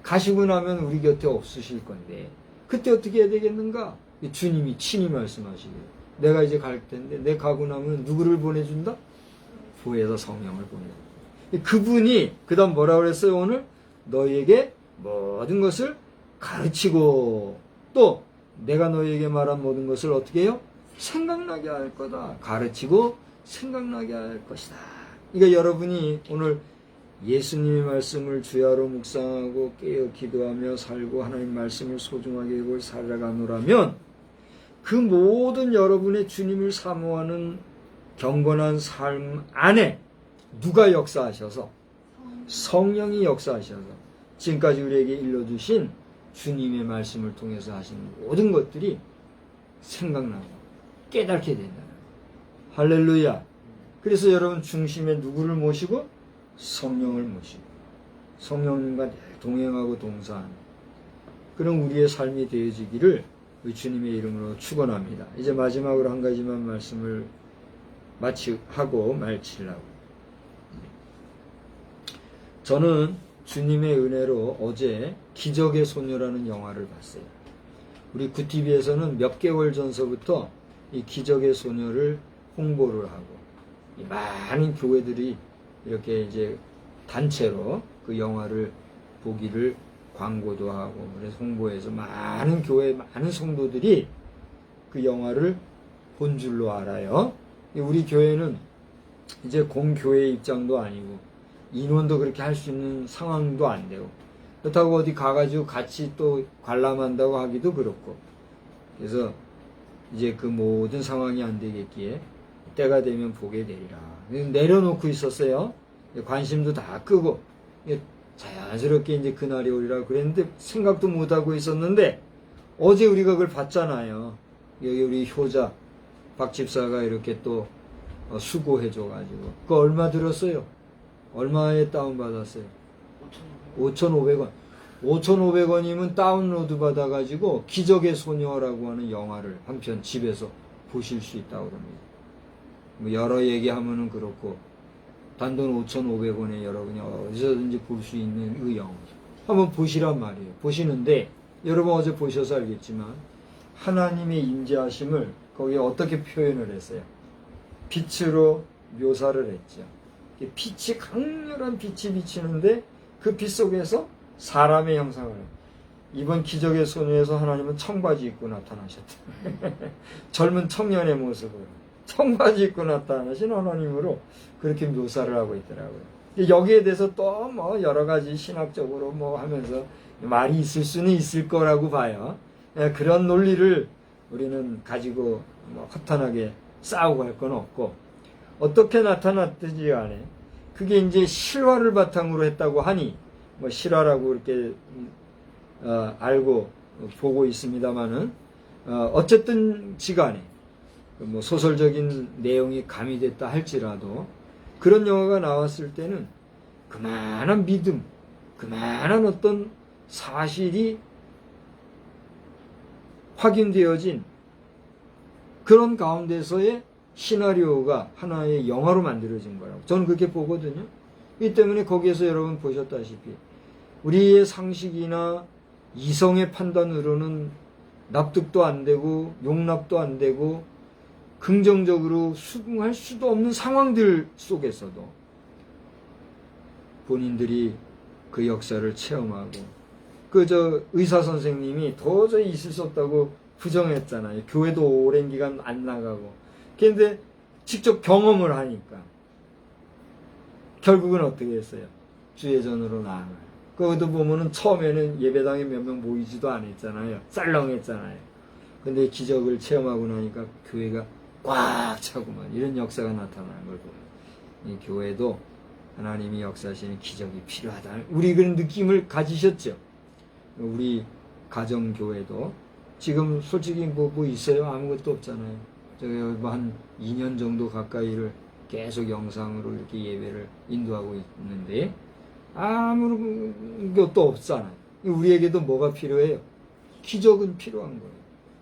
[SPEAKER 2] 가시고 나면 우리 곁에 없으실 건데 그때 어떻게 해야 되겠는가? 주님이 친히 말씀하시고 내가 이제 갈 텐데 내 가고 나면 누구를 보내준다? 부에서 성령을 보내준다. 그분이 그 다음 뭐라 그랬어요 오늘? 너희에게 모든 것을 가르치고 또 내가 너희에게 말한 모든 것을 어떻게 해요? 생각나게 할 거다. 가르치고 생각나게 할 것이다. 그러니까 여러분이 오늘 예수님의 말씀을 주야로 묵상하고 깨어 기도하며 살고 하나님 말씀을 소중하게 여기고 살아가노라면 그 모든 여러분의 주님을 사모하는 경건한 삶 안에 누가 역사하셔서 성령이 역사하셔서 지금까지 우리에게 일러주신 주님의 말씀을 통해서 하시는 모든 것들이 생각나고 깨닫게 된다. 할렐루야. 그래서 여러분 중심에 누구를 모시고? 성령을 모시고 성령님과 동행하고 동사하는 그런 우리의 삶이 되어지기를 우리 주님의 이름으로 축원합니다. 이제 마지막으로 한 가지만 말씀을 하고 마치려고. 저는 주님의 은혜로 어제 기적의 소녀라는 영화를 봤어요. 우리 구티비에서는 몇 개월 전서부터 이 기적의 소녀를 홍보를 하고, 이 많은 교회들이 이렇게 이제 단체로 그 영화를 보기를 광고도 하고, 그래서 홍보해서 많은 교회, 많은 성도들이 그 영화를 본 줄로 알아요. 우리 교회는 이제 공교회 입장도 아니고, 인원도 그렇게 할 수 있는 상황도 안 되고, 그렇다고 어디 가가지고 같이 또 관람한다고 하기도 그렇고, 그래서 이제 그 모든 상황이 안 되겠기에 때가 되면 보게 되리라. 내려놓고 있었어요. 관심도 다 끄고 자연스럽게 이제 그날이 오리라 그랬는데 생각도 못하고 있었는데 어제 우리가 그걸 봤잖아요. 여기 우리 효자 박 집사가 이렇게 또 수고해줘가지고 그거 얼마 들었어요? 얼마에 다운받았어요? 5,500원. 5,500원이면 다운로드 받아가지고 기적의 소녀라고 하는 영화를 한 편 집에서 보실 수 있다고 합니다. 뭐 여러 얘기하면은 그렇고 단돈 5,500원에 여러분이 어디서든지 볼 수 있는 그 영화 한번 보시란 말이에요. 보시는데 여러분 어제 보셔서 알겠지만 하나님의 임재하심을 거기에 어떻게 표현을 했어요? 빛으로 묘사를 했죠. 빛이 강렬한 빛이 비치는데 그 빛 속에서 사람의 형상을 해요. 이번 기적의 소녀에서 하나님은 청바지 입고 나타나셨다. 젊은 청년의 모습으로 청바지 입고 나타나신 하나님으로 그렇게 묘사를 하고 있더라고요. 여기에 대해서 또 뭐 여러 가지 신학적으로 뭐 하면서 말이 있을 수는 있을 거라고 봐요. 그런 논리를 우리는 가지고 뭐 허탄하게 싸우고 할 건 없고, 어떻게 나타났든지 간에 그게 이제 실화를 바탕으로 했다고 하니 뭐 실화라고 이렇게 알고 보고 있습니다만은 어쨌든 지간에 뭐 소설적인 내용이 가미됐다 할지라도 그런 영화가 나왔을 때는 그만한 믿음, 그만한 어떤 사실이 확인되어진 그런 가운데서의 시나리오가 하나의 영화로 만들어진 거라고 저는 그렇게 보거든요. 이 때문에 거기에서 여러분 보셨다시피 우리의 상식이나 이성의 판단으로는 납득도 안 되고 용납도 안 되고 긍정적으로 수긍할 수도 없는 상황들 속에서도 본인들이 그 역사를 체험하고, 의사 선생님이 도저히 있을 수 없다고 부정했잖아요. 교회도 오랜 기간 안 나가고. 그런데 직접 경험을 하니까 결국은 어떻게 했어요? 주예전으로 나아가요. 거기도 보면은 처음에는 예배당에 몇 명 모이지도 않았잖아요. 썰렁했잖아요. 근데 기적을 체험하고 나니까 교회가 꽉 차고만 이런 역사가 나타나는 걸 보면 이 교회도 하나님이 역사하시는 기적이 필요하다. 우리 그런 느낌을 가지셨죠. 우리 가정교회도 지금 솔직히 뭐 있어요? 아무것도 없잖아요. 제가 한 2년 정도 가까이를 계속 영상으로 이렇게 예배를 인도하고 있는데 아무것도 없잖아요. 우리에게도 뭐가 필요해요? 기적은 필요한 거예요.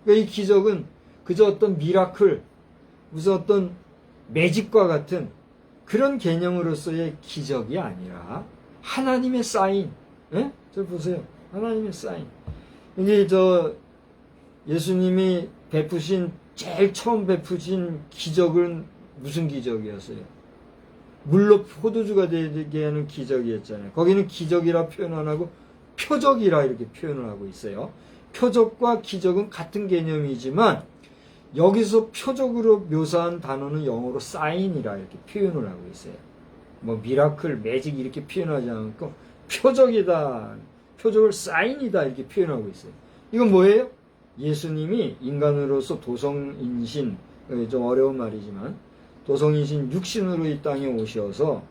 [SPEAKER 2] 그러니까 이 기적은 그저 어떤 미라클, 무슨 어떤 매직과 같은 그런 개념으로서의 기적이 아니라 하나님의 사인. 예? 저 보세요. 하나님의 사인. 이게 예수님이 제일 처음 베푸신 기적은 무슨 기적이었어요? 물로 포도주가 되게 하는 기적이었잖아요. 거기는 기적이라 표현 안 하고 표적이라 이렇게 표현을 하고 있어요. 표적과 기적은 같은 개념이지만 여기서 표적으로 묘사한 단어는 영어로 사인이라 이렇게 표현을 하고 있어요. 뭐 미라클, 매직 이렇게 표현하지 않고 표적이다, 표적을 사인이다 이렇게 표현하고 있어요. 이건 뭐예요? 예수님이 인간으로서 도성인신, 좀 어려운 말이지만 도성인신 육신으로 이 땅에 오셔서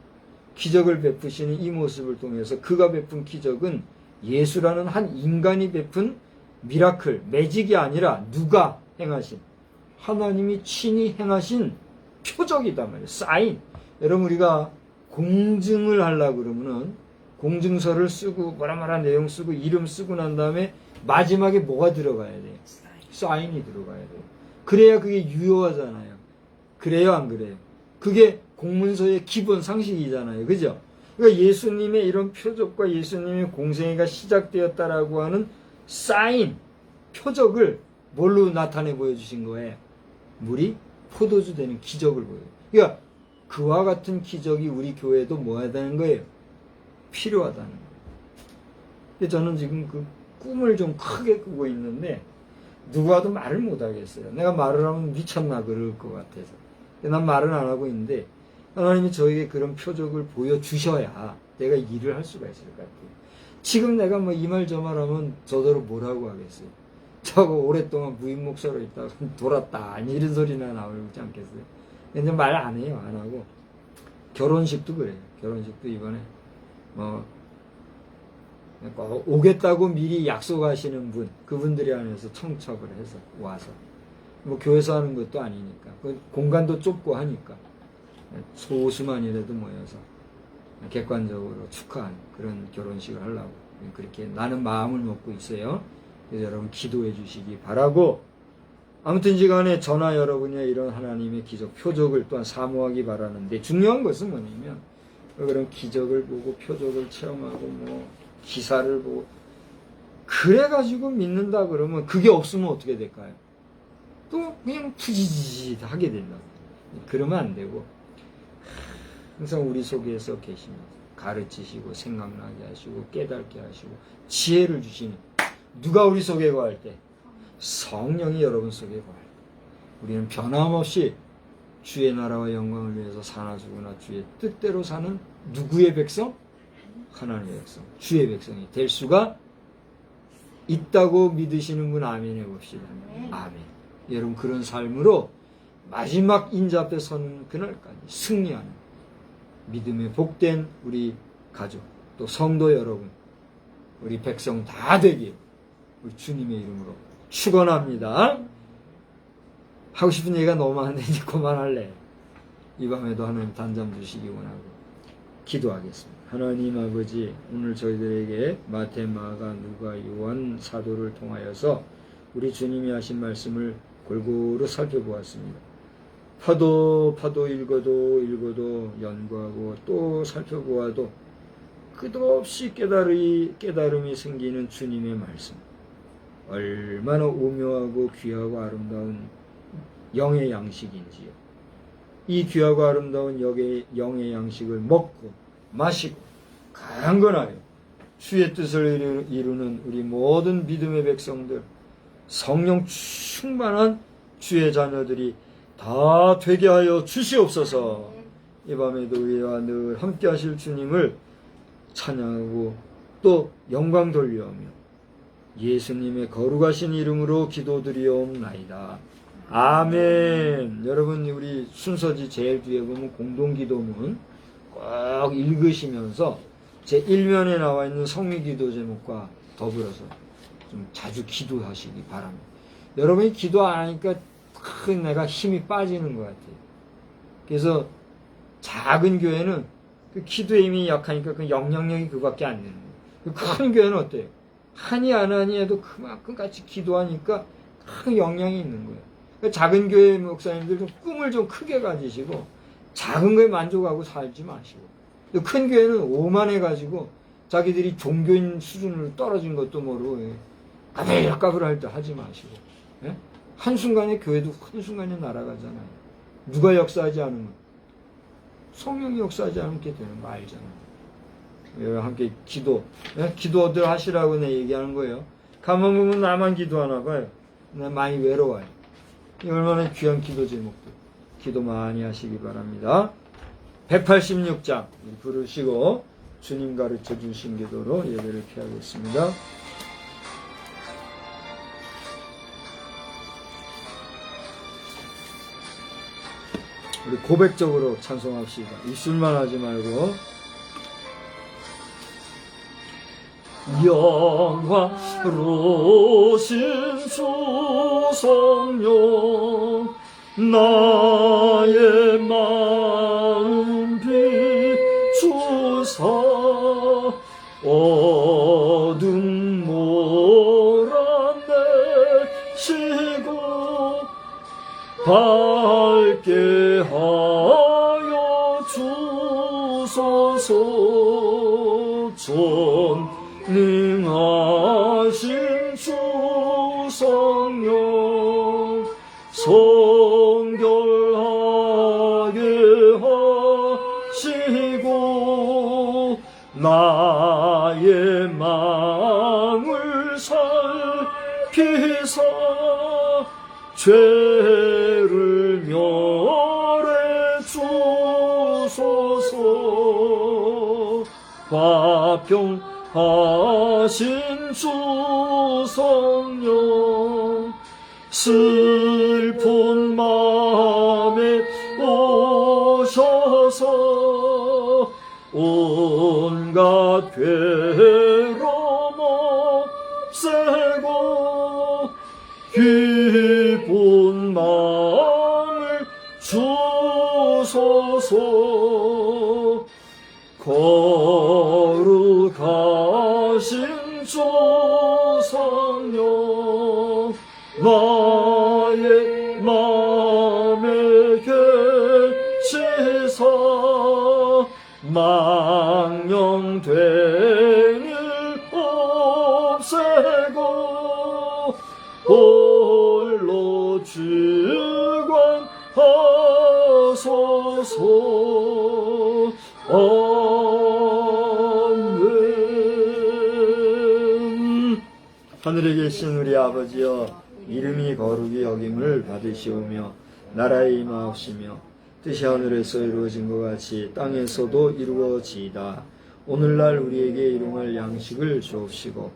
[SPEAKER 2] 기적을 베푸시는 이 모습을 통해서 그가 베푼 기적은 예수라는 한 인간이 베푼 미라클, 매직이 아니라 누가 행하신, 하나님이 친히 행하신 표적이다 말이에요. 사인. 여러분 우리가 공증을 하려고 그러면은 공증서를 쓰고 뭐라 내용 쓰고 이름 쓰고 난 다음에 마지막에 뭐가 들어가야 돼요? 사인이 들어가야 돼요. 그래야 그게 유효하잖아요. 그래요, 안 그래요? 그게 공문서의 기본 상식이잖아요. 그죠? 그러니까 예수님의 이런 표적과 예수님의 공생애가 시작되었다라고 하는 사인, 표적을 뭘로 나타내 보여주신 거예요? 물이 포도주 되는 기적을 보여요. 그러니까 그와 같은 기적이 우리 교회도 뭐 하다는 거예요? 필요하다는 거예요. 근데 저는 지금 그 꿈을 좀 크게 꾸고 있는데 누구와도 말을 못 하겠어요. 내가 말을 하면 미쳤나 그럴 것 같아서. 난 말은 안 하고 있는데 하나님이 저에게 그런 표적을 보여주셔야 내가 일을 할 수가 있을 것 같아요. 지금 내가 뭐 이 말 저 말 하면 저더러 뭐라고 하겠어요. 저거 오랫동안 무임 목사로 있다가 돌았다 이런 소리나 나오지 않겠어요. 근데 말 안 해요. 안 하고. 결혼식도 그래요. 결혼식도 이번에 오겠다고 미리 약속하시는 분, 그분들이 안에서 청첩을 해서 와서 뭐 교회에서 하는 것도 아니니까 공간도 좁고 하니까 소수만이라도 모여서 객관적으로 축하한 그런 결혼식을 하려고 그렇게 나는 마음을 먹고 있어요. 그래서 여러분 기도해 주시기 바라고, 아무튼지 간에 저나 여러분의 이런 하나님의 기적 표적을 또한 사모하기 바라는데, 중요한 것은 뭐냐면 그런 기적을 보고 표적을 체험하고 뭐 기사를 보고 그래가지고 믿는다 그러면 그게 없으면 어떻게 될까요? 또 그냥 투지지지 하게 된다. 그러면 안 되고 항상 우리 속에서 계시면서 가르치시고 생각나게 하시고 깨닫게 하시고 지혜를 주시는, 누가 우리 속에 거할 때? 성령이 여러분 속에 거할 때 우리는 변함없이 주의 나라와 영광을 위해서 사나 죽으나 주의 뜻대로 사는 누구의 백성? 하나님의 백성, 주의 백성이 될 수가 있다고 믿으시는 분 아멘 해봅시다. 아멘. 여러분 그런 삶으로 마지막 인자 앞에 서는 그날까지 승리하는 믿음의 복된 우리 가족, 또 성도 여러분, 우리 백성 다 되길 우리 주님의 이름으로 축원합니다. 하고 싶은 얘기가 너무 많은데 이제 그만할래. 이 밤에도 하나님 단잠 주시기 원하고 기도하겠습니다. 하나님 아버지, 오늘 저희들에게 마태, 마가, 누가, 요한 사도를 통하여서 우리 주님이 하신 말씀을 골고루 살펴보았습니다. 파도 읽어도 연구하고 또 살펴보아도 끝없이 깨달음이 생기는 주님의 말씀, 얼마나 오묘하고 귀하고 아름다운 영의 양식인지요. 이 귀하고 아름다운 영의 양식을 먹고 마시고 강건하여 주의 뜻을 이루는 우리 모든 믿음의 백성들, 성령 충만한 주의 자녀들이 다 되게 하여 주시옵소서. 이 밤에도 우리와 늘 함께 하실 주님을 찬양하고 또 영광 돌려하며 예수님의 거룩하신 이름으로 기도드리옵나이다. 아멘. 여러분 우리 순서지 제일 뒤에 보면 공동기도문 꼭 읽으시면서 제 1면에 나와 있는 성미기도 제목과 더불어서 좀 자주 기도하시기 바랍니다. 여러분이 기도 안 하니까 내가 힘이 빠지는 것 같아요. 그래서 작은 교회는 그 기도의 힘이 약하니까 그 영향력이 그밖에 안 되는 거예요. 큰 교회는 어때요? 하니 안 하니 해도 그만큼 같이 기도하니까 큰 영향이 있는 거예요. 그러니까 작은 교회 목사님들 좀 꿈을 좀 크게 가지시고 작은 거에 만족하고 살지 마시고, 큰 교회는 오만해가지고 자기들이 종교인 수준으로 떨어진 것도 모르고 까불까불할 때 하지 마시고, 예? 한순간에 교회도 한순간에 날아가잖아요. 누가 역사하지 않으면? 성령이 역사하지 않게 되는 거 알잖아요. 여러분 함께 기도들 하시라고 내 얘기하는 거예요. 가만 보면 나만 기도하나 봐요. 나 많이 외로워요. 얼마나 귀한 기도 제목들. 기도 많이 하시기 바랍니다. 186장 부르시고 주님 가르쳐 주신 기도로 예배를 피하겠습니다. 우리 고백적으로 찬송합시다. 입술만 하지 말고. 영화로우신 주 성령, 나의 마음 비추사 어둠 몰아내 밝게 하여 주소서. 전능하신 주 성령 성결하게 하시고 나의 마음을 살피사 죄를 멸해 주소서. 화평하신 주 성령 슬픈 마음에 오셔서 온갖 괴로움 없애고 기쁜 마음을 주소서. 거룩하신 주 성령 나의 맘에 계시사 망령된 일 없애고 홀로 주관하소서. 아멘. 하늘에 계신 우리 아버지여, 이름이 거룩히 여김을 받으시오며 나라의 임하옵시며 뜻이 하늘에서 이루어진 것 같이 땅에서도 이루어지이다. 오늘날 우리에게 일용할 양식을 주옵시고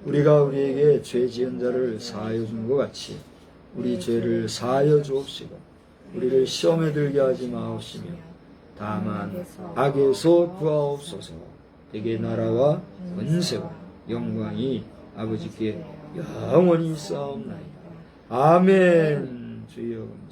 [SPEAKER 2] 우리가 우리에게 죄 지은 자를 사하여 준 것 같이 우리 죄를 사하여 주옵시고 우리를 시험에 들게 하지 마옵시며 다만 악에서 구하옵소서. 대개 나라와 권세와 영광이 아버지께 영원히 있사옵나이다. 아멘. 주여.